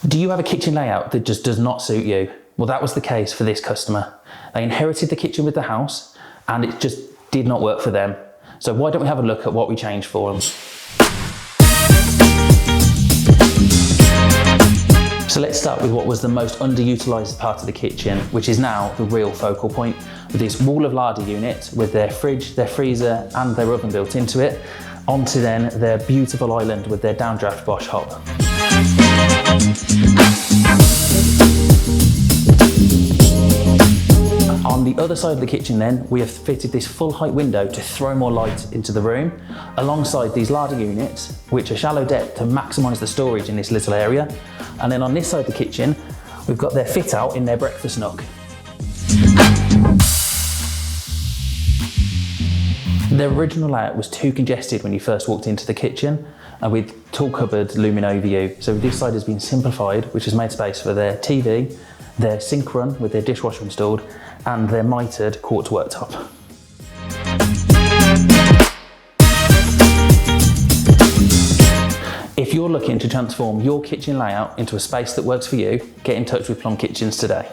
Do you have a kitchen layout that just does not suit you? Well, that was the case for this customer. They inherited the kitchen with the house and it just did not work for them. So why don't we have a look at what we changed for them? So let's start with what was the most underutilised part of the kitchen, which is now the real focal point, with this wall of larder unit with their fridge, their freezer and their oven built into it, onto then their beautiful island with their downdraft Bosch hob. On the other side of the kitchen then, we have fitted this full height window to throw more light into the room, alongside these larder units, which are shallow depth to maximise the storage in this little area. And then on this side of the kitchen, we've got their fit out in their breakfast nook. The original layout was too congested when you first walked into the kitchen, and with tall cupboard looming over you. So this side has been simplified, which has made space for their TV, their sink run with their dishwasher installed, and their mitred quartz worktop. If you're looking to transform your kitchen layout into a space that works for you, get in touch with Plum Kitchens today.